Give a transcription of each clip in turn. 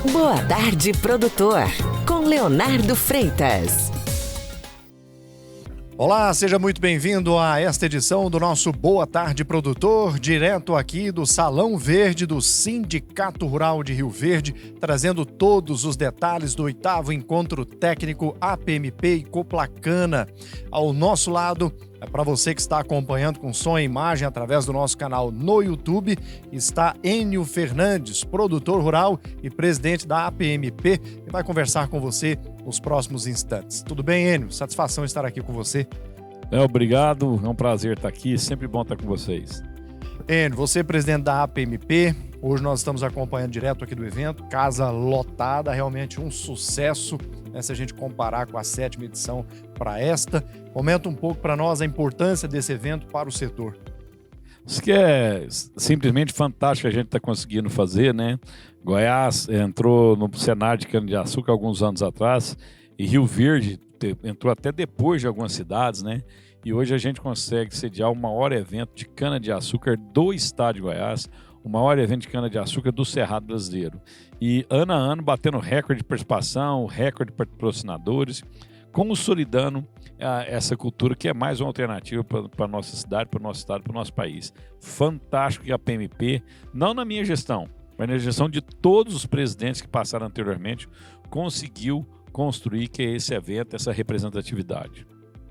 Boa Tarde, Produtor, com Leonardo Freitas. Olá, seja muito bem-vindo a esta edição do nosso Boa Tarde, Produtor, direto aqui do Salão Verde do Sindicato Rural de Rio Verde, trazendo todos os detalhes do 8º Encontro Técnico APMP e Coplacana. Ao nosso lado, para você que está acompanhando com som e imagem através do nosso canal no YouTube, está Enio Fernandes, produtor rural e presidente da APMP, que vai conversar com você nos próximos instantes. Tudo bem, Enio? Satisfação estar aqui com você. Obrigado, é um prazer estar aqui, sempre bom estar com vocês. Enio, você é presidente da APMP, hoje nós estamos acompanhando direto aqui do evento, casa lotada, realmente um sucesso, né, se a gente comparar com a 7ª edição para esta. Comenta um pouco para nós a importância desse evento para o setor. Isso que é simplesmente fantástico que a gente está conseguindo fazer, né? Goiás entrou no cenário de cana-de-açúcar alguns anos atrás e Rio Verde entrou até depois de algumas cidades, né? E hoje a gente consegue sediar o maior evento de cana-de-açúcar do estado de Goiás, o maior evento de cana-de-açúcar do Cerrado brasileiro. E ano a ano batendo recorde de participação, recorde de patrocinadores, consolidando essa cultura que é mais uma alternativa para a nossa cidade, para o nosso estado, para o nosso país. Fantástico que a PMP, não na minha gestão, mas na gestão de todos os presidentes que passaram anteriormente, conseguiu construir que é esse evento, essa representatividade.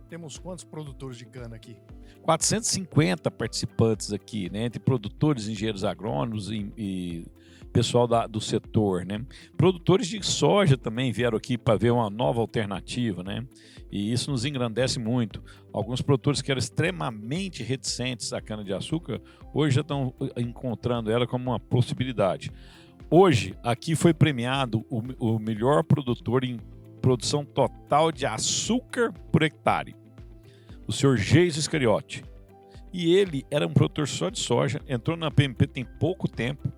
Temos quantos produtores de cana aqui? 450 participantes aqui, né, entre produtores, engenheiros agrônomos e pessoal do setor, né? Produtores de soja também vieram aqui para ver uma nova alternativa, né? E isso nos engrandece muito. Alguns produtores que eram extremamente reticentes à cana-de-açúcar, hoje já estão encontrando ela como uma possibilidade. Hoje, aqui foi premiado o melhor produtor em produção total de açúcar por hectare, o senhor Geiso Iscariote. E ele era um produtor só de soja, entrou na PMP tem pouco tempo,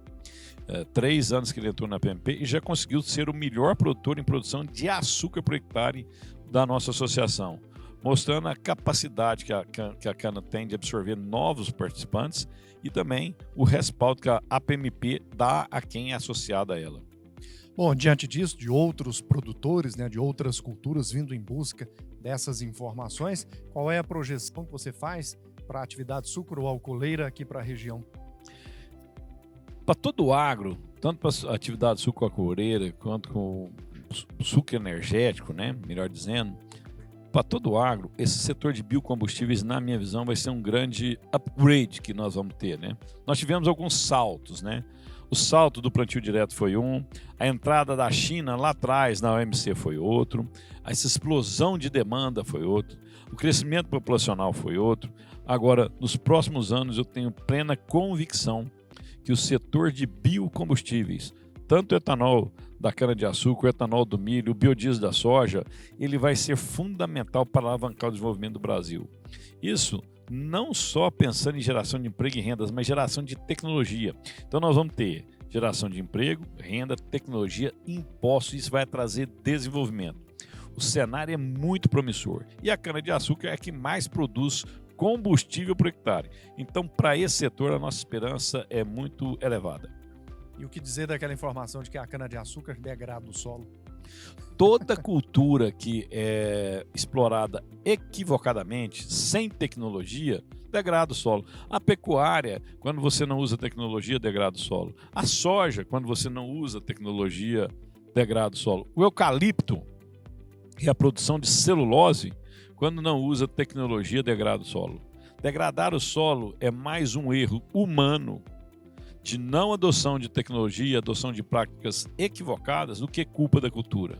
3 anos que ele entrou na PMP, e já conseguiu ser o melhor produtor em produção de açúcar por hectare da nossa associação, mostrando a capacidade que a cana tem de absorver novos participantes e também o respaldo que a APMP dá a quem é associado a ela. Bom, diante disso, de outros produtores, né, de outras culturas vindo em busca dessas informações, qual é a projeção que você faz para a atividade sucro-alcooleira aqui para a região? Para todo o agro, tanto para a atividade sucro-alcooleira quanto com o sucro energético, né, melhor dizendo, para todo o agro, esse setor de biocombustíveis, na minha visão, vai ser um grande upgrade que nós vamos ter, né? Nós tivemos alguns saltos, né? O salto do plantio direto foi um, a entrada da China lá atrás na OMC foi outro, essa explosão de demanda foi outro, o crescimento populacional foi outro. Agora, nos próximos anos, eu tenho plena convicção que o setor de biocombustíveis, tanto o etanol da cana-de-açúcar, o etanol do milho, o biodiesel da soja, ele vai ser fundamental para alavancar o desenvolvimento do Brasil. Isso não só pensando em geração de emprego e rendas, mas geração de tecnologia. Então nós vamos ter geração de emprego, renda, tecnologia, impostos, isso vai trazer desenvolvimento. O cenário é muito promissor e a cana-de-açúcar é a que mais produz combustível por hectare. Então, para esse setor, a nossa esperança é muito elevada. E o que dizer daquela informação de que a cana-de-açúcar degrada o solo? Toda cultura que é explorada equivocadamente, sem tecnologia, degrada o solo. A pecuária, quando você não usa tecnologia, degrada o solo. A soja, quando você não usa tecnologia, degrada o solo. O eucalipto e a produção de celulose, quando não usa tecnologia, degrada o solo. Degradar o solo é mais um erro humano de não adoção de tecnologia, adoção de práticas equivocadas, do que culpa da cultura.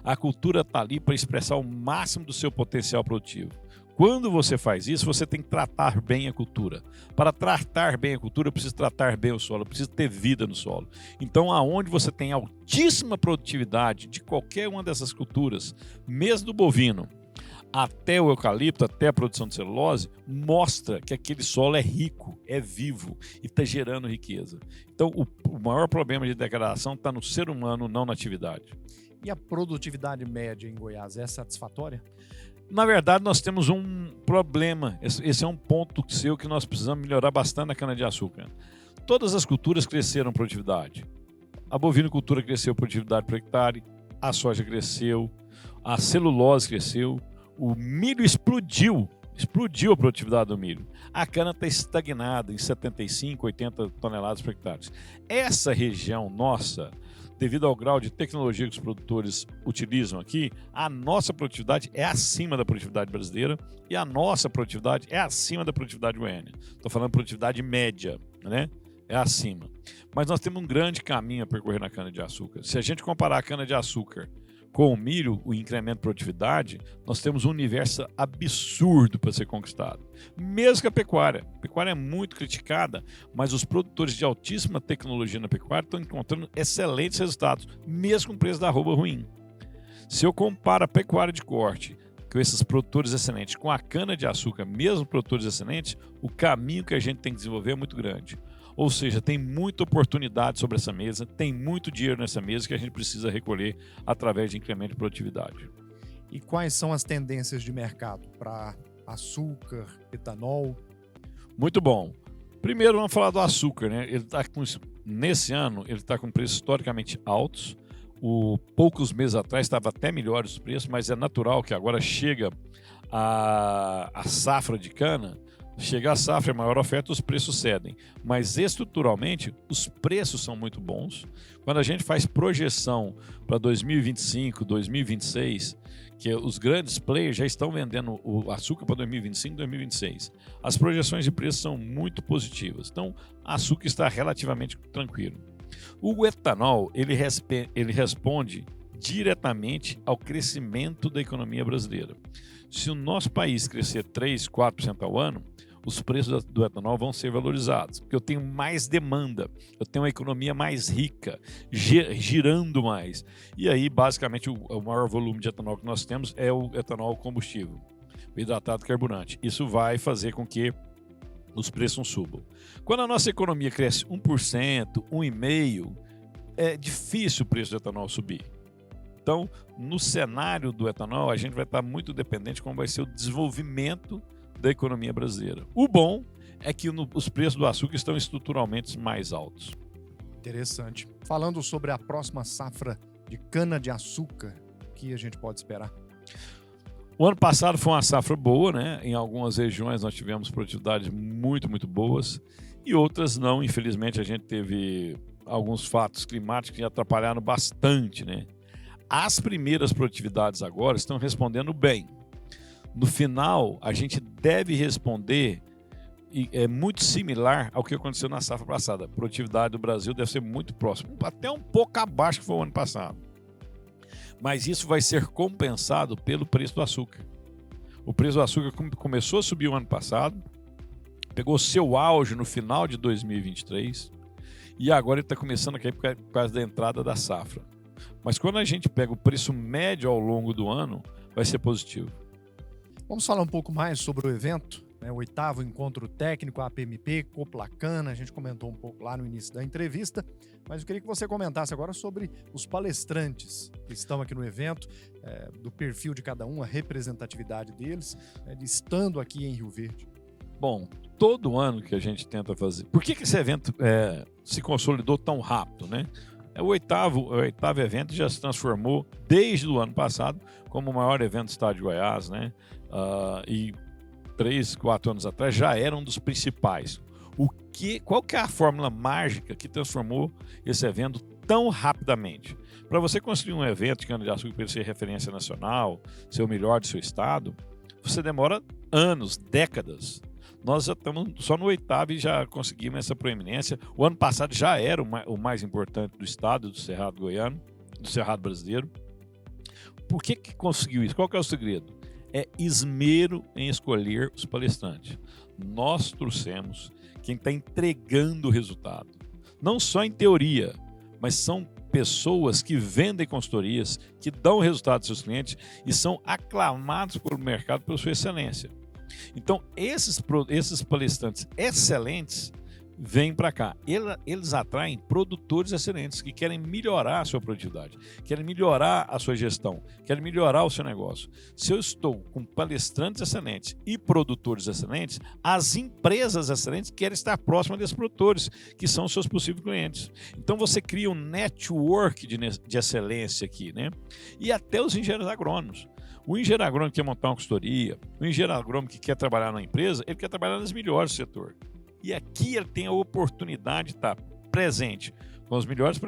A cultura está ali para expressar o máximo do seu potencial produtivo. Quando você faz isso, você tem que tratar bem a cultura. Para tratar bem a cultura, eu preciso tratar bem o solo, eu preciso ter vida no solo. Então, aonde você tem altíssima produtividade de qualquer uma dessas culturas, mesmo do bovino, até o eucalipto, até a produção de celulose, mostra que aquele solo é rico, é vivo e está gerando riqueza. Então, o maior problema de degradação está no ser humano, não na atividade. E a produtividade média em Goiás é satisfatória? Na verdade, nós temos um problema. Esse é um ponto seu que nós precisamos melhorar bastante na cana-de-açúcar. Todas as culturas cresceram produtividade. A bovinocultura cresceu a produtividade por hectare, a soja cresceu, a celulose cresceu, o milho explodiu a produtividade do milho. A cana está estagnada em 75, 80 toneladas por hectare. Essa região nossa, devido ao grau de tecnologia que os produtores utilizam aqui, a nossa produtividade é acima da produtividade brasileira e a nossa produtividade é acima da produtividade goiana. Estou falando produtividade média, né? É acima. Mas nós temos um grande caminho a percorrer na cana-de-açúcar. Se a gente comparar a cana-de-açúcar com o milho, o incremento de produtividade, nós temos um universo absurdo para ser conquistado. Mesmo que a pecuária. A pecuária é muito criticada, mas os produtores de altíssima tecnologia na pecuária estão encontrando excelentes resultados, mesmo com o preço da arroba ruim. Se eu comparo a pecuária de corte com esses produtores excelentes, com a cana-de-açúcar, mesmo produtores excelentes, o caminho que a gente tem que desenvolver é muito grande. Ou seja, tem muita oportunidade sobre essa mesa, tem muito dinheiro nessa mesa que a gente precisa recolher através de incremento de produtividade. E quais são as tendências de mercado para açúcar, etanol? Muito bom. Primeiro vamos falar do açúcar, né? Nesse ano ele está com preços historicamente altos. Poucos meses atrás estava até melhores os preços, mas é natural que agora chega a safra de cana. Chegar a safra, a maior oferta, os preços cedem. Mas estruturalmente, os preços são muito bons. Quando a gente faz projeção para 2025, 2026, que os grandes players já estão vendendo o açúcar para 2025, 2026. As projeções de preço são muito positivas. Então, o açúcar está relativamente tranquilo. O etanol, ele responde diretamente ao crescimento da economia brasileira. Se o nosso país crescer 3%, 4% ao ano, os preços do etanol vão ser valorizados, porque eu tenho mais demanda, eu tenho uma economia mais rica, girando mais. E aí, basicamente, o maior volume de etanol que nós temos é o etanol combustível, o hidratado carburante. Isso vai fazer com que os preços subam. Quando a nossa economia cresce 1%, 1,5%, é difícil o preço do etanol subir. Então, no cenário do etanol, a gente vai estar muito dependente de como vai ser o desenvolvimento da economia brasileira. O bom é que os preços do açúcar estão estruturalmente mais altos. Interessante. Falando sobre a próxima safra de cana-de-açúcar, o que a gente pode esperar? O ano passado foi uma safra boa, né? Em algumas regiões nós tivemos produtividades muito, muito boas e outras não. Infelizmente, a gente teve alguns fatos climáticos que atrapalharam bastante, né? As primeiras produtividades agora estão respondendo bem. No final, a gente deve responder e é muito similar ao que aconteceu na safra passada. A produtividade do Brasil deve ser muito próxima, até um pouco abaixo que foi o ano passado. Mas isso vai ser compensado pelo preço do açúcar. O preço do açúcar começou a subir o ano passado, pegou seu auge no final de 2023 e agora ele está começando a cair por causa da entrada da safra. Mas quando a gente pega o preço médio ao longo do ano, vai ser positivo. Vamos falar um pouco mais sobre o evento, né? O 8º Encontro Técnico APMP Coplacana. A gente comentou um pouco lá no início da entrevista, mas eu queria que você comentasse agora sobre os palestrantes que estão aqui no evento, do perfil de cada um, a representatividade deles, estando aqui em Rio Verde. Bom, todo ano que a gente tenta fazer... Por que esse evento se consolidou tão rápido, né? O oitavo evento já se transformou desde o ano passado como o maior evento do estado de Goiás, né? E 3, 4 anos atrás já era um dos principais. Qual que é a fórmula mágica que transformou esse evento tão rapidamente? Para você construir um evento de cana-de-açúcar para ele ser referência nacional, ser o melhor do seu estado, você demora anos, décadas. Nós já estamos só no 8º e já conseguimos essa proeminência. O ano passado já era o mais importante do estado, do Cerrado goiano, do Cerrado brasileiro. Por que conseguiu isso? Qual que é o segredo? É esmero em escolher os palestrantes. Nós trouxemos quem está entregando o resultado. Não só em teoria, mas são pessoas que vendem consultorias, que dão resultado aos seus clientes e são aclamados pelo mercado pela sua excelência. Então, esses palestrantes excelentes vêm para cá. Eles atraem produtores excelentes que querem melhorar a sua produtividade, querem melhorar a sua gestão, querem melhorar o seu negócio. Se eu estou com palestrantes excelentes e produtores excelentes, as empresas excelentes querem estar próximas desses produtores, que são os seus possíveis clientes. Então você cria um network de excelência aqui, né? E até os engenheiros agrônomos. O engenheiro agrônomo que quer montar uma consultoria, o engenheiro agrônomo que quer trabalhar na empresa, ele quer trabalhar nas melhores do setor. E aqui ele tem a oportunidade de estar presente com os melhores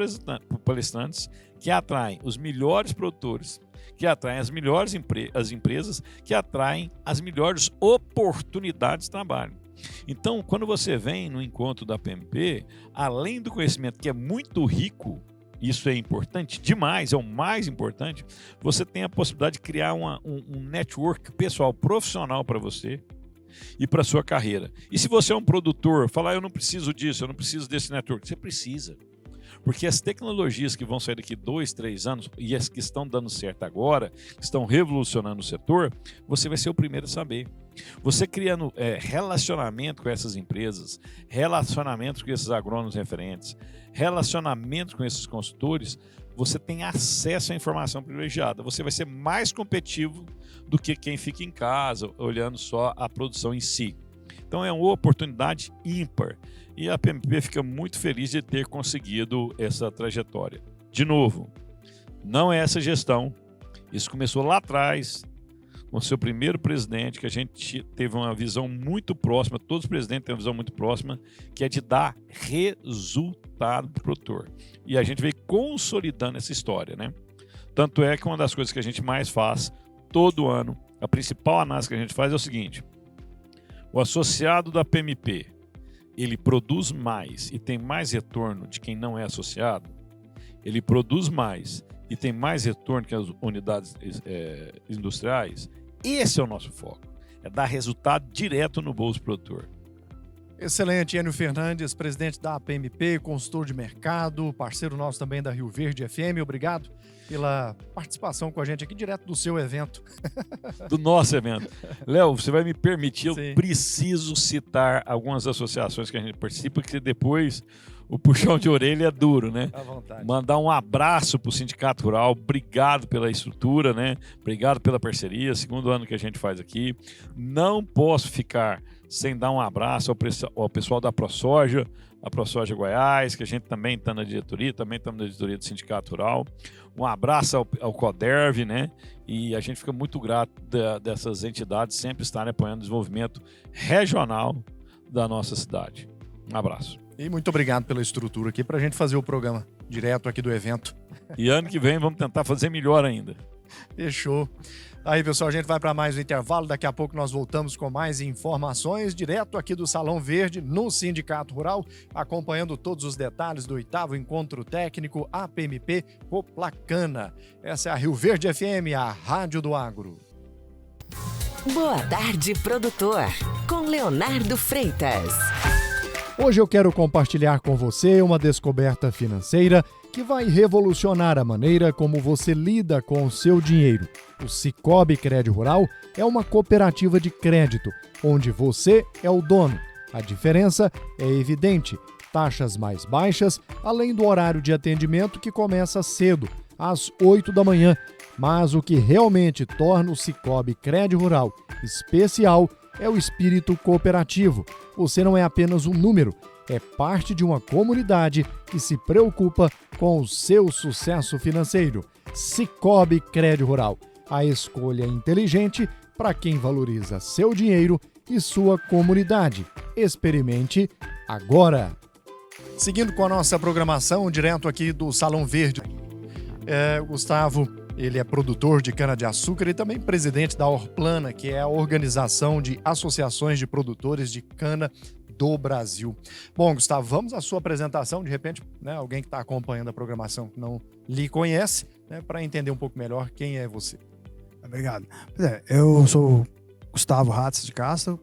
palestrantes, que atraem os melhores produtores, que atraem as melhores as empresas, que atraem as melhores oportunidades de trabalho. Então, quando você vem no encontro da PMP, além do conhecimento que é muito rico, isso é importante demais, é o mais importante, você tem a possibilidade de criar um network pessoal, profissional para você e para a sua carreira. E se você é um produtor, falar, eu não preciso disso, eu não preciso desse network, você precisa. Porque as tecnologias que vão sair daqui 2, 3 anos e as que estão dando certo agora, que estão revolucionando o setor, você vai ser o primeiro a saber. Você criando relacionamento com essas empresas, relacionamentos com esses agrônomos referentes, relacionamentos com esses consultores, você tem acesso à informação privilegiada. Você vai ser mais competitivo do que quem fica em casa olhando só a produção em si. Então é uma oportunidade ímpar e a PMP fica muito feliz de ter conseguido essa trajetória. De novo, não é essa gestão, isso começou lá atrás, com o seu primeiro presidente, que a gente teve uma visão muito próxima, todos os presidentes têm uma visão muito próxima, que é de dar resultado para o produtor. E a gente veio consolidando essa história, né? Tanto é que uma das coisas que a gente mais faz todo ano, a principal análise que a gente faz é o seguinte: o associado da PMP, ele produz mais e tem mais retorno de quem não é associado, ele produz mais e tem mais retorno que as unidades industriais. Esse é o nosso foco, é dar resultado direto no bolso do produtor. Excelente, Enio Fernandes, presidente da PMP, consultor de mercado, parceiro nosso também da Rio Verde FM. Obrigado pela participação com a gente aqui, direto do seu evento. Do nosso evento. Léo, você vai me permitir, eu Sim. preciso citar algumas associações que a gente participa, que depois o puxão de orelha é duro, né? À vontade. Mandar um abraço para o Sindicato Rural, obrigado pela estrutura, né? Obrigado pela parceria, segundo ano que a gente faz aqui. Não posso ficar sem dar um abraço ao pessoal da ProSoja, a ProSoja Goiás, que a gente também está na diretoria, também estamos na diretoria do Sindicato Rural. Um abraço ao CODERV, né? E a gente fica muito grato dessas entidades sempre estarem apoiando o desenvolvimento regional da nossa cidade. Um abraço. E muito obrigado pela estrutura aqui para a gente fazer o programa direto aqui do evento. E ano que vem vamos tentar fazer melhor ainda. Fechou. Aí, pessoal, a gente vai para mais um intervalo. Daqui a pouco nós voltamos com mais informações direto aqui do Salão Verde, no Sindicato Rural, acompanhando todos os detalhes do 8º Encontro Técnico APMP Coplacana. Essa é a Rio Verde FM, a Rádio do Agro. Boa tarde, produtor, com Leonardo Freitas. Hoje eu quero compartilhar com você uma descoberta financeira que vai revolucionar a maneira como você lida com o seu dinheiro. O Sicoob Crédito Rural é uma cooperativa de crédito, onde você é o dono. A diferença é evidente: taxas mais baixas, além do horário de atendimento que começa cedo, às 8 da manhã. Mas o que realmente torna o Sicoob Crédito Rural especial é o espírito cooperativo. Você não é apenas um número, é parte de uma comunidade que se preocupa com o seu sucesso financeiro. Sicoob Crédito Rural, a escolha inteligente para quem valoriza seu dinheiro e sua comunidade. Experimente agora! Seguindo com a nossa programação, direto aqui do Salão Verde. Gustavo, ele é produtor de cana-de-açúcar e também presidente da Orplana, que é a organização de associações de produtores de cana do Brasil. Bom, Gustavo, vamos à sua apresentação. De repente, né, alguém que está acompanhando a programação que não lhe conhece, né, para entender um pouco melhor quem é você. Obrigado. Eu sou Gustavo Ratz de Castro,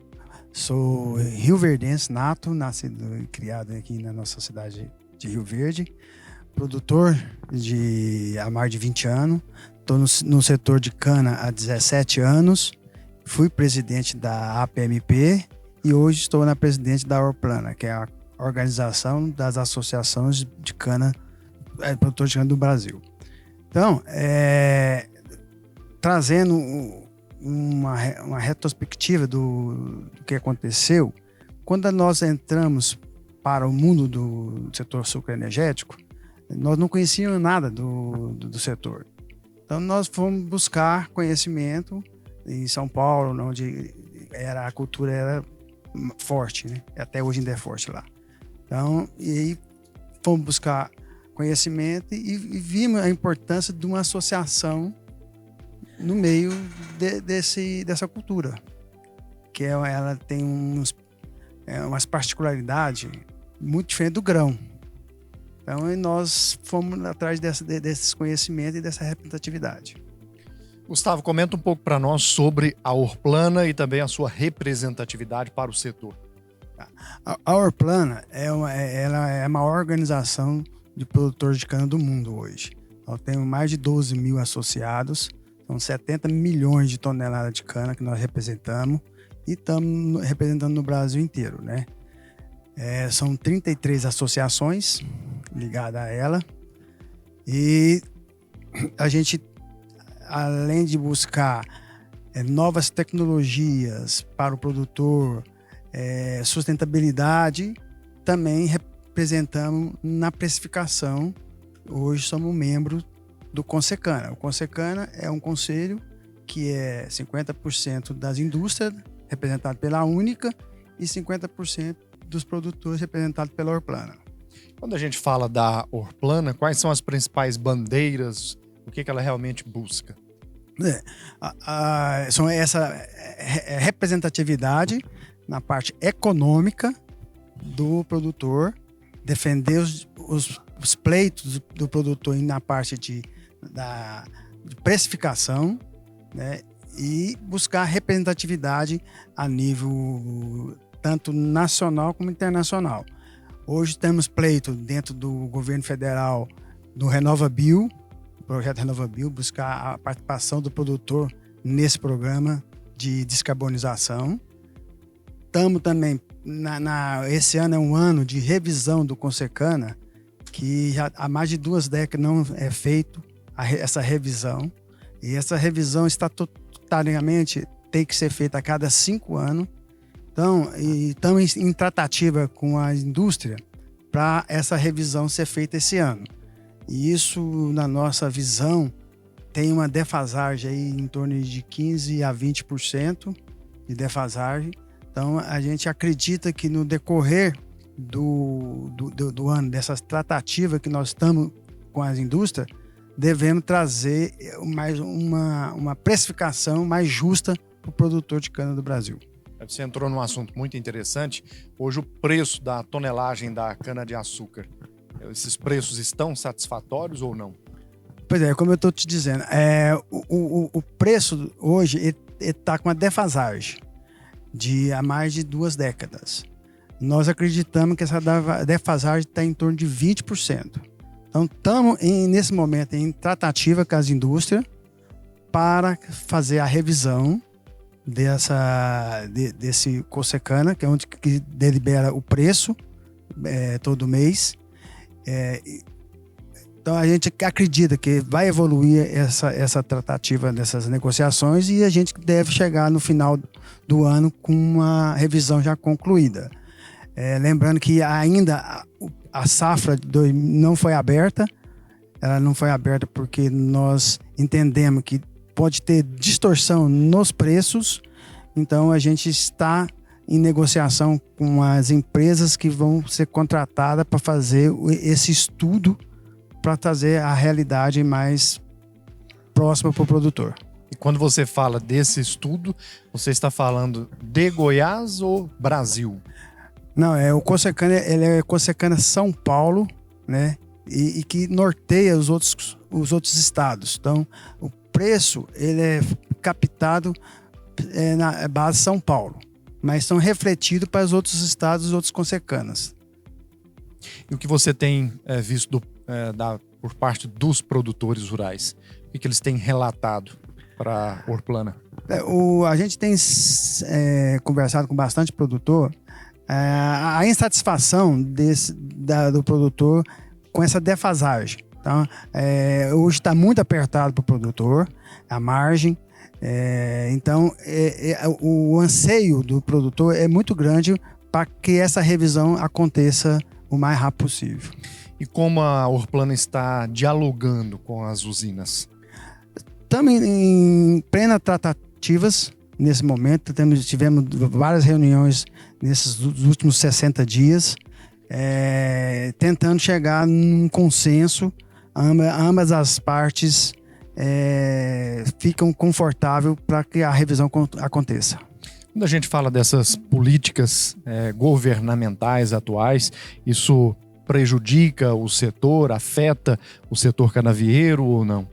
sou rioverdense nato, nascido e criado aqui na nossa cidade de Rio Verde, produtor há mais de 20 anos, estou no setor de cana há 17 anos, fui presidente da APMP e hoje estou na presidente da Orplana, que é a Organização das Associações de Cana, Produtores de Cana do Brasil. Então, trazendo uma retrospectiva do que aconteceu, quando nós entramos para o mundo do setor sucroenergético, nós não conhecíamos nada do setor. Então, nós fomos buscar conhecimento em São Paulo, onde a cultura era forte, né? Até hoje ainda é forte lá. Então, e aí fomos buscar conhecimento e vimos a importância de uma associação no meio dessa cultura, que ela tem umas particularidades muito diferentes do grão. Então, nós fomos atrás desses conhecimentos e dessa representatividade. Gustavo, comenta um pouco para nós sobre a Orplana e também a sua representatividade para o setor. A Orplana ela é a maior organização de produtores de cana do mundo hoje. Nós temos mais de 12 mil associados, são 70 milhões de toneladas de cana que nós representamos e estamos representando no Brasil inteiro, né? São 33 associações ligadas a ela e a gente, além de buscar novas tecnologias para o produtor, sustentabilidade, também representamos na precificação. Hoje somos membros do Consecana. O Consecana é um conselho que é 50% das indústrias, representado pela Única, e 50% dos produtores, representados pela Orplana. Quando a gente fala da Orplana, quais são as principais bandeiras? O que ela realmente busca? São essa representatividade na parte econômica do produtor, defender os pleitos do produtor na parte de precificação, né? E buscar representatividade a nível tanto nacional como internacional. Hoje temos pleito dentro do governo federal do RenovaBio, o projeto RenovaBio, buscar a participação do produtor nesse programa de descarbonização. Estamos também, esse ano é um ano de revisão do Consecana, que já há mais de 2 décadas não é feito essa revisão. E essa revisão estatutariamente tem que ser feita a cada 5 anos. Então, estamos em tratativa com a indústria para essa revisão ser feita esse ano. E isso, na nossa visão, tem uma defasagem aí em torno de 15% a 20% de defasagem. Então, a gente acredita que no decorrer do ano, dessas tratativas que nós estamos com as indústrias, devemos trazer mais uma precificação mais justa para o produtor de cana do Brasil. Você entrou num assunto muito interessante. Hoje o preço da tonelagem da cana-de-açúcar, esses preços estão satisfatórios ou não? Pois é, como eu estou te dizendo, o preço hoje está com uma defasagem de há mais de 2 décadas. Nós acreditamos que essa defasagem está em torno de 20%. Então, estamos nesse momento em tratativa com as indústrias para fazer a revisão desse Consecana, que é onde que delibera o preço todo mês. Então, a gente acredita que vai evoluir essa tratativa dessas negociações e a gente deve chegar no final do ano com uma revisão já concluída. Lembrando que ainda a safra não foi aberta. Ela não foi aberta porque nós entendemos que pode ter distorção nos preços. Então, a gente está em negociação com as empresas que vão ser contratadas para fazer esse estudo para trazer a realidade mais próxima para o produtor. E quando você fala desse estudo, você está falando de Goiás ou Brasil? Não, o Consecana, ele é Consecana São Paulo, né? E que norteia os outros estados. Então, o preço ele é captado na base São Paulo, mas são refletidos para os outros estados, os outros Consecanas. E o que você tem visto por parte dos produtores rurais? O que eles têm relatado para a Orplana? A gente tem conversado com bastante produtor. a insatisfação do produtor com essa defasagem. Então, hoje está muito apertado para o produtor, a margem. Então, o anseio do produtor é muito grande para que essa revisão aconteça o mais rápido possível. E como a Orplana está dialogando com as usinas? Estamos em plena tratativas nesse momento. Tivemos várias reuniões nesses últimos 60 dias, tentando chegar num consenso. Ambas as partes ficam confortáveis para que a revisão aconteça. Quando a gente fala dessas políticas governamentais atuais, isso prejudica o setor, afeta o setor canavieiro ou não?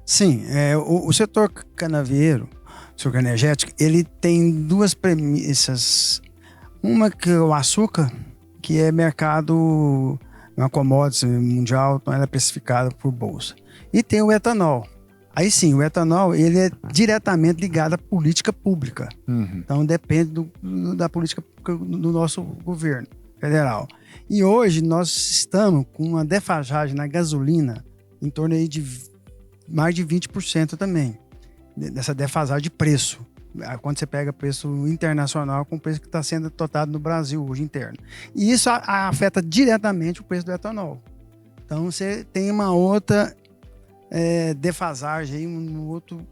Sim, o setor canavieiro, o setor energético, ele tem duas premissas. Uma que é o açúcar, que é mercado, uma commodity mundial, então ela é precificada por bolsa. E tem o etanol. Aí sim, o etanol ele é diretamente ligado à política pública. Uhum. Então depende da política do nosso governo federal. E hoje nós estamos com uma defasagem na gasolina em torno aí de mais de 20% também, dessa defasagem de preço. Quando você pega preço internacional com o preço que está sendo totado no Brasil hoje interno. E isso afeta diretamente o preço do etanol. Então você tem uma outra defasagem, um outro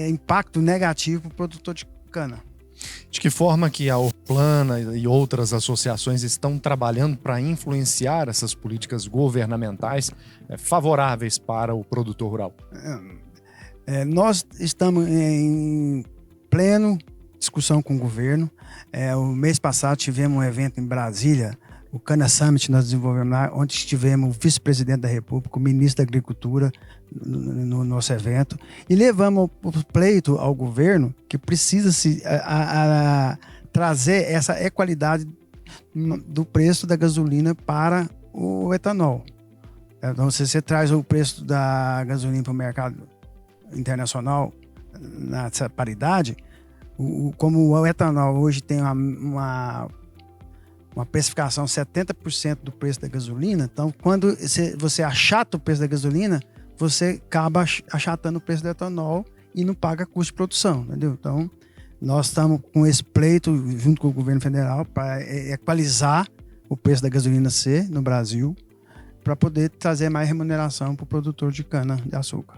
impacto negativo para o produtor de cana. De que forma que a Orplana e outras associações estão trabalhando para influenciar essas políticas governamentais favoráveis para o produtor rural? Nós estamos em pleno discussão com o governo. O mês passado tivemos um evento em Brasília, o Cana Summit nós desenvolvemos lá, onde tivemos o vice-presidente da República, o ministro da Agricultura no nosso evento, e levamos o pleito ao governo que precisa trazer essa equalidade do preço da gasolina para o etanol. Então, se você traz o preço da gasolina para o mercado internacional nessa paridade, como o etanol hoje tem uma precificação 70% do preço da gasolina, então quando você achata o preço da gasolina, você acaba achatando o preço do etanol e não paga custo de produção, entendeu? Então, nós estamos com esse pleito junto com o governo federal para equalizar o preço da gasolina C no Brasil, para poder trazer mais remuneração para o produtor de cana-de-açúcar.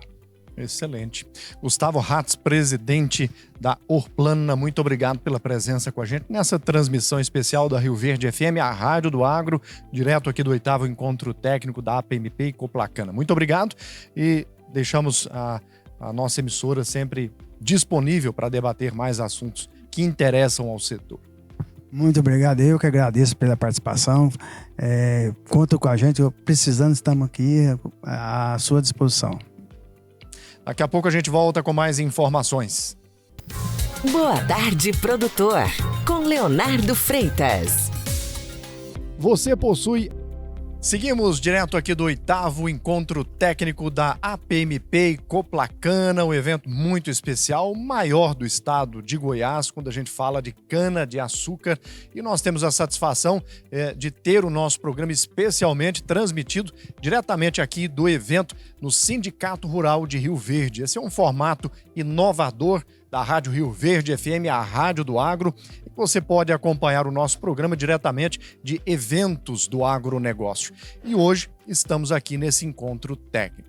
Excelente. Gustavo Hatz, presidente da Orplana, muito obrigado pela presença com a gente nessa transmissão especial da Rio Verde FM, a Rádio do Agro, direto aqui do 8º Encontro Técnico da APMP e Coplacana. Muito obrigado e deixamos a nossa emissora sempre disponível para debater mais assuntos que interessam ao setor. Muito obrigado, eu que agradeço pela participação. Conta com a gente, precisando, estamos aqui à sua disposição. Daqui a pouco a gente volta com mais informações. Boa tarde, produtor, com Leonardo Freitas. Você possui... Seguimos direto aqui do 8º Encontro Técnico da APMP e Coplacana, um evento muito especial, o maior do estado de Goiás, quando a gente fala de cana-de-açúcar. E nós temos a satisfação de ter o nosso programa especialmente transmitido diretamente aqui do evento no Sindicato Rural de Rio Verde. Esse é um formato inovador da Rádio Rio Verde FM, a Rádio do Agro. Você pode acompanhar o nosso programa diretamente de eventos do agronegócio. E hoje estamos aqui nesse encontro técnico.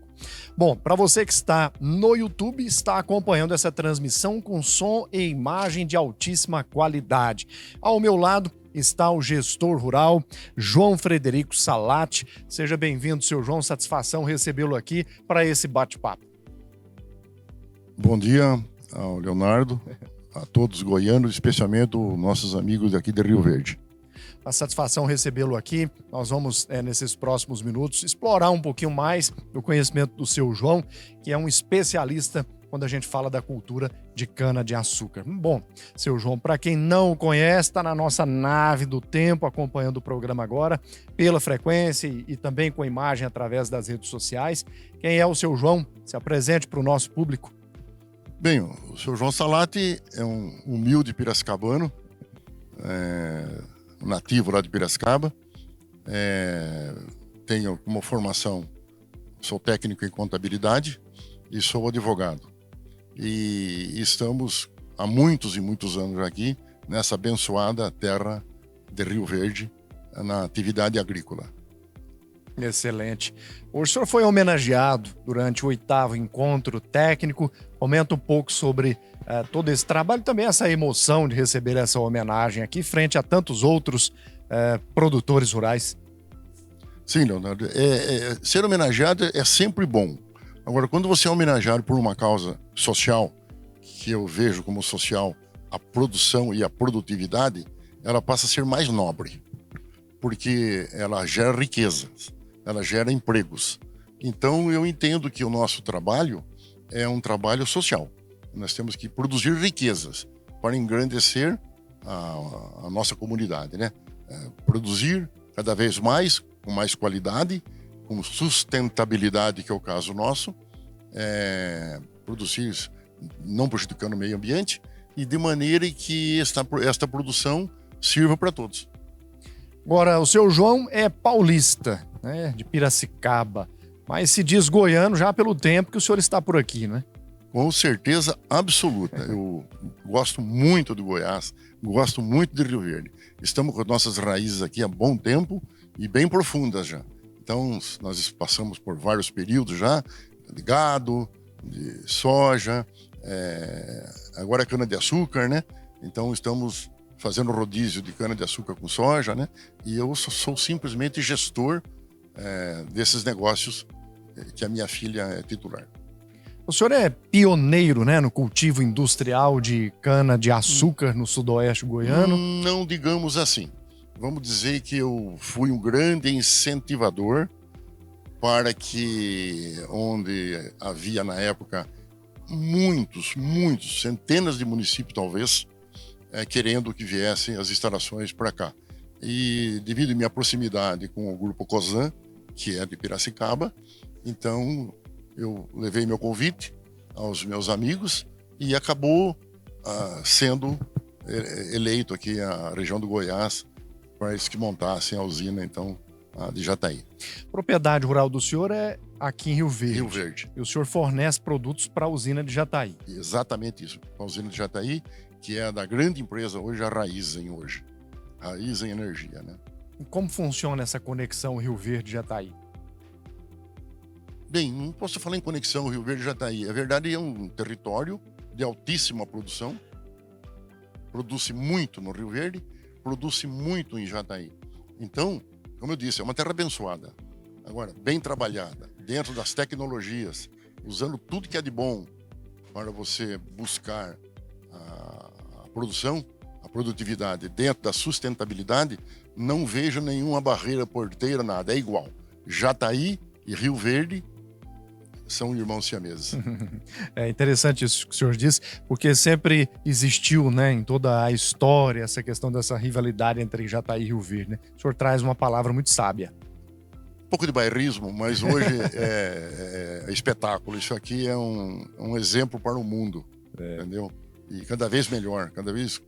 Bom, para você que está no YouTube, está acompanhando essa transmissão com som e imagem de altíssima qualidade. Ao meu lado está o gestor rural, João Frederico Salati. Seja bem-vindo, seu João. Satisfação recebê-lo aqui para esse bate-papo. Bom dia ao Leonardo, a todos os goianos, especialmente os nossos amigos aqui de Rio Verde. A satisfação recebê-lo aqui. Nós vamos, nesses próximos minutos, explorar um pouquinho mais do conhecimento do seu João, que é um especialista quando a gente fala da cultura de cana-de-açúcar. Bom, seu João, para quem não o conhece, está na nossa nave do tempo, acompanhando o programa agora, pela frequência e também com imagem através das redes sociais. Quem é o seu João? Se apresente para o nosso público. Bem, o seu João Salati é um humilde piracicabano, nativo lá de Piracicaba. Tenho como formação, sou técnico em contabilidade e sou advogado. E estamos há muitos e muitos anos aqui nessa abençoada terra de Rio Verde, na atividade agrícola. Excelente. O senhor foi homenageado durante o 8º encontro técnico. Comenta um pouco sobre todo esse trabalho e também essa emoção de receber essa homenagem aqui frente a tantos outros produtores rurais. Sim, Leonardo. Ser homenageado é sempre bom. Agora, quando você é homenageado por uma causa social, que eu vejo como social a produção e a produtividade, ela passa a ser mais nobre, porque ela gera riquezas, ela gera empregos. Então, eu entendo que o nosso trabalho é um trabalho social. Nós temos que produzir riquezas para engrandecer a nossa comunidade, né? Produzir cada vez mais, com mais qualidade, com sustentabilidade, que é o caso nosso, produzir não prejudicando o meio ambiente e de maneira que esta produção sirva para todos. Agora, o seu João é paulista, né, de Piracicaba, mas se diz goiano já pelo tempo que o senhor está por aqui, né? Com certeza absoluta. Eu gosto muito do Goiás, gosto muito de Rio Verde. Estamos com nossas raízes aqui há bom tempo e bem profundas já. Então, nós passamos por vários períodos já, de gado, de soja, agora cana-de-açúcar, né? Então, estamos fazendo rodízio de cana-de-açúcar com soja, né? E eu sou simplesmente gestor desses negócios que a minha filha é titular. O senhor é pioneiro, né, no cultivo industrial de cana-de-açúcar no sudoeste goiano? Não digamos assim. Vamos dizer que eu fui um grande incentivador para que, onde havia na época muitos, centenas de municípios talvez, querendo que viessem as instalações para cá. E devido à minha proximidade com o Grupo Cosan, que é de Piracicaba, então eu levei meu convite aos meus amigos e acabou sendo eleito aqui a região do Goiás para eles que montassem a usina, então, de Jataí. Propriedade rural do senhor é aqui em Rio Verde. Rio Verde. E o senhor fornece produtos para a usina de Jataí. Exatamente isso. A usina de Jataí, que é da grande empresa hoje, a Raízen hoje. Raízen Energia, né? E como funciona essa conexão Rio Verde-Jataí? Bem, não posso falar em conexão Rio Verde-Jataí. A verdade é um território de altíssima produção. Produz muito no Rio Verde, produz muito em Jataí. Então, como eu disse, é uma terra abençoada. Agora, bem trabalhada, dentro das tecnologias, usando tudo que é de bom para você buscar a produção, a produtividade dentro da sustentabilidade, não vejo nenhuma barreira porteira, nada. É igual. Jataí e Rio Verde são irmãos siameses. É interessante isso que o senhor disse, porque sempre existiu, né, em toda a história, essa questão dessa rivalidade entre Jataí e Rio Verde, né? O senhor traz uma palavra muito sábia. Um pouco de bairrismo, mas hoje é espetáculo. Isso aqui é um exemplo para o mundo, entendeu? E cada vez melhor, cada vez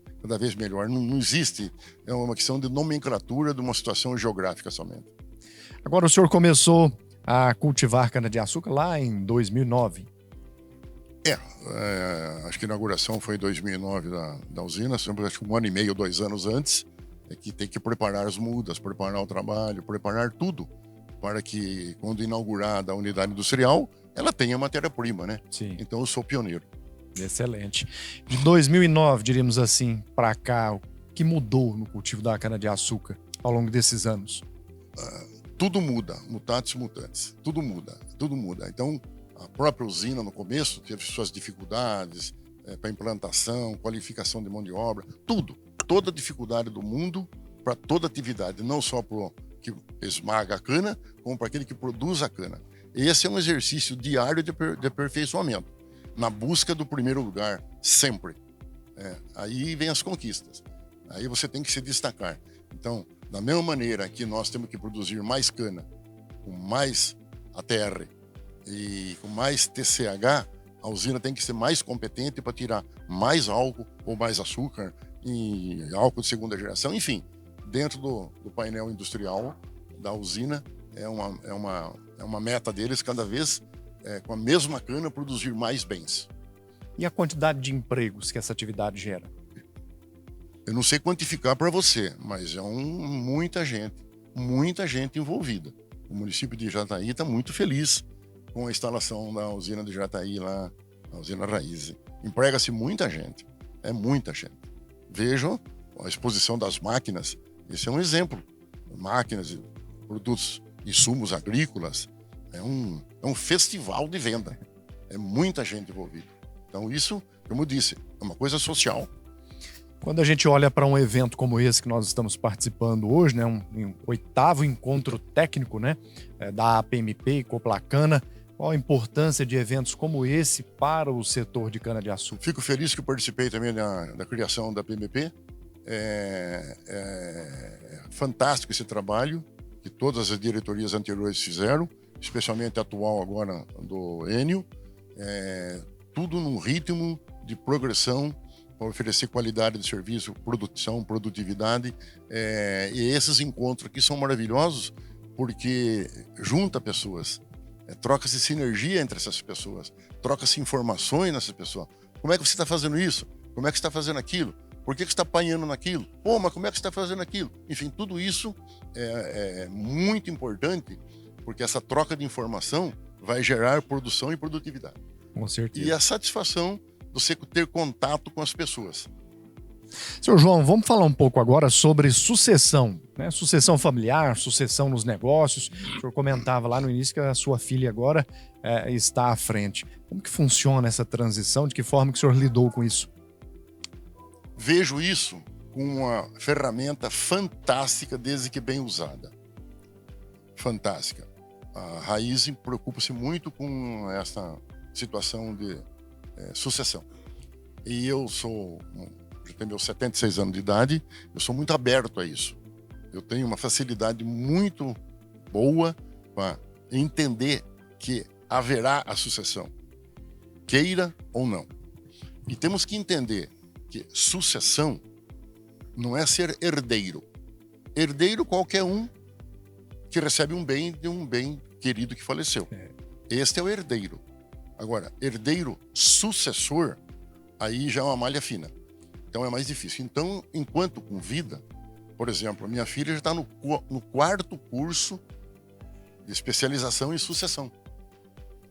melhor. Não existe, é uma questão de nomenclatura de uma situação geográfica somente. Agora, o senhor começou a cultivar cana-de-açúcar lá em 2009. Acho que a inauguração foi em 2009 da usina, sempre acho que 1 ano e meio, 2 anos antes, que tem que preparar as mudas, preparar o trabalho, preparar tudo, para que quando inaugurada a unidade industrial, ela tenha matéria-prima, né? Sim. Então eu sou pioneiro. Excelente. De 2009, diríamos assim, para cá, o que mudou no cultivo da cana-de-açúcar ao longo desses anos? Tudo muda, mutatis mutandis, tudo muda. Então, a própria usina no começo teve suas dificuldades para implantação, qualificação de mão de obra, toda dificuldade do mundo para toda atividade, não só para o que esmaga a cana, como para aquele que produz a cana. Esse é um exercício diário de aperfeiçoamento, na busca do primeiro lugar, sempre. Aí vem as conquistas, aí você tem que se destacar. Então, da mesma maneira que nós temos que produzir mais cana, com mais ATR e com mais TCH, a usina tem que ser mais competente para tirar mais álcool ou mais açúcar, e álcool de segunda geração, enfim, dentro do painel industrial da usina. É uma meta deles, cada vez, com a mesma cana, produzir mais bens. E a quantidade de empregos que essa atividade gera? Eu não sei quantificar para você, mas é muita gente envolvida. O município de Jataí está muito feliz com a instalação da usina de Jataí lá, a usina Raiz. Emprega-se muita gente, é muita gente. Vejam a exposição das máquinas, esse é um exemplo. Máquinas, produtos, insumos agrícolas, é um festival de venda. É muita gente envolvida. Então isso, como eu disse, é uma coisa social. Quando a gente olha para um evento como esse que nós estamos participando hoje, né, um 8º encontro técnico, né, da APMP e Coplacana, qual a importância de eventos como esse para o setor de cana-de-açúcar? Fico feliz que eu participei também da criação da APMP. É fantástico esse trabalho que todas as diretorias anteriores fizeram, especialmente a atual agora do Enio. Tudo num ritmo de progressão para oferecer qualidade de serviço, produção, produtividade. E esses encontros aqui são maravilhosos porque junta pessoas, troca-se sinergia entre essas pessoas, troca-se informações nessas pessoas. Como é que você está fazendo isso? Como é que você está fazendo aquilo? Por que você está apanhando naquilo? Pô, mas como é que você está fazendo aquilo? Enfim, tudo isso é muito importante porque essa troca de informação vai gerar produção e produtividade. Com certeza. E a satisfação de você ter contato com as pessoas. Seu João, vamos falar um pouco agora sobre sucessão, né? Sucessão familiar, sucessão nos negócios. O senhor comentava lá no início que a sua filha agora está à frente. Como que funciona essa transição? De que forma que o senhor lidou com isso? Vejo isso como uma ferramenta fantástica desde que bem usada. Fantástica. A Raiz preocupa-se muito com essa situação de sucessão. E eu já tenho meus 76 anos de idade, eu sou muito aberto a isso. Eu tenho uma facilidade muito boa para entender que haverá a sucessão, queira ou não. E temos que entender que sucessão não é ser herdeiro. Herdeiro qualquer um que recebe um bem de um bem querido que faleceu. Este é o herdeiro. Agora, herdeiro sucessor, aí já é uma malha fina. Então é mais difícil. Então, enquanto com vida, por exemplo, a minha filha já está no 4º curso de especialização em sucessão,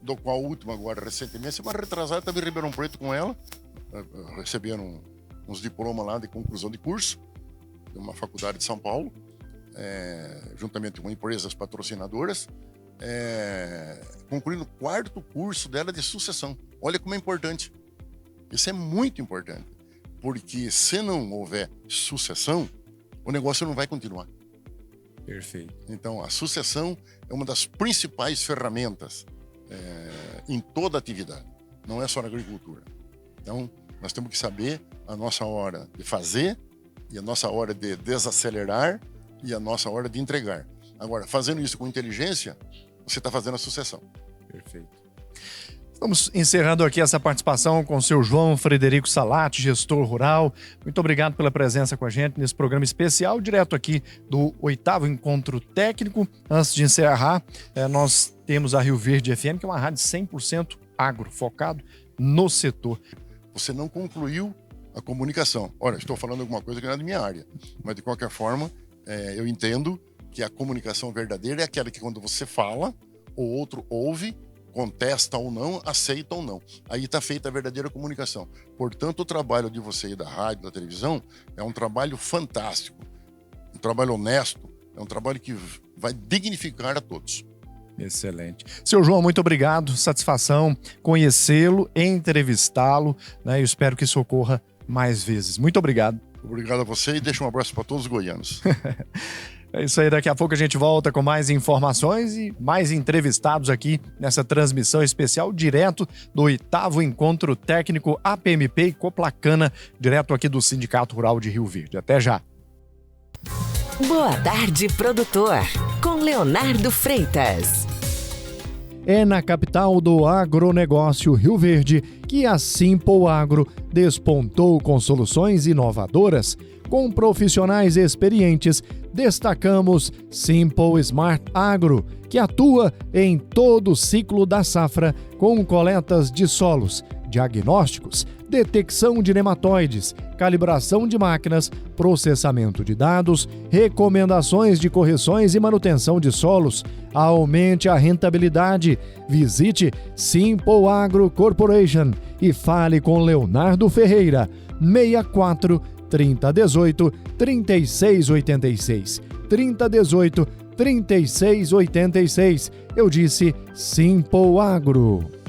do qual o último agora, recentemente, semana retrasada, estava em Ribeirão Preto com ela, receberam uns diplomas lá de conclusão de curso, de uma faculdade de São Paulo, juntamente com empresas patrocinadoras, concluindo o 4º curso dela de sucessão. Olha como é importante. Isso é muito importante, porque se não houver sucessão, o negócio não vai continuar. Perfeito. Então, a sucessão é uma das principais ferramentas em toda atividade, não é só na agricultura. Então, nós temos que saber a nossa hora de fazer e a nossa hora de desacelerar e a nossa hora de entregar. Agora, fazendo isso com inteligência, você está fazendo a sucessão. Perfeito. Estamos encerrando aqui essa participação com o seu João Frederico Salati, gestor rural. Muito obrigado pela presença com a gente nesse programa especial, direto aqui do 8º Encontro Técnico. Antes de encerrar, nós temos a Rio Verde FM, que é uma rádio 100% agro, focado no setor. Você não concluiu a comunicação. Olha, estou falando alguma coisa que não é da minha área, mas de qualquer forma, eu entendo que a comunicação verdadeira é aquela que quando você fala, o outro ouve, contesta ou não, aceita ou não. Aí está feita a verdadeira comunicação. Portanto, o trabalho de você e da rádio, da televisão, é um trabalho fantástico, um trabalho honesto, é um trabalho que vai dignificar a todos. Excelente. Seu João, muito obrigado. Satisfação conhecê-lo, entrevistá-lo, né? Eu espero que isso ocorra mais vezes. Muito obrigado. Obrigado a você e deixa um abraço para todos os goianos. É isso aí, daqui a pouco a gente volta com mais informações e mais entrevistados aqui nessa transmissão especial direto do 8º Encontro Técnico APMP e Coplacana, direto aqui do Sindicato Rural de Rio Verde. Até já. Boa tarde, produtor, com Leonardo Freitas. É na capital do agronegócio Rio Verde que a Simple Agro despontou com soluções inovadoras, Com profissionais experientes, destacamos Simple Smart Agro, que atua em todo o ciclo da safra com coletas de solos, diagnósticos, detecção de nematóides, calibração de máquinas, processamento de dados, recomendações de correções e manutenção de solos. Aumente a rentabilidade. Visite Simple Agro Corporation e fale com Leonardo Ferreira, 64 3018 3686. 3018 3686. Eu disse Simple Agro.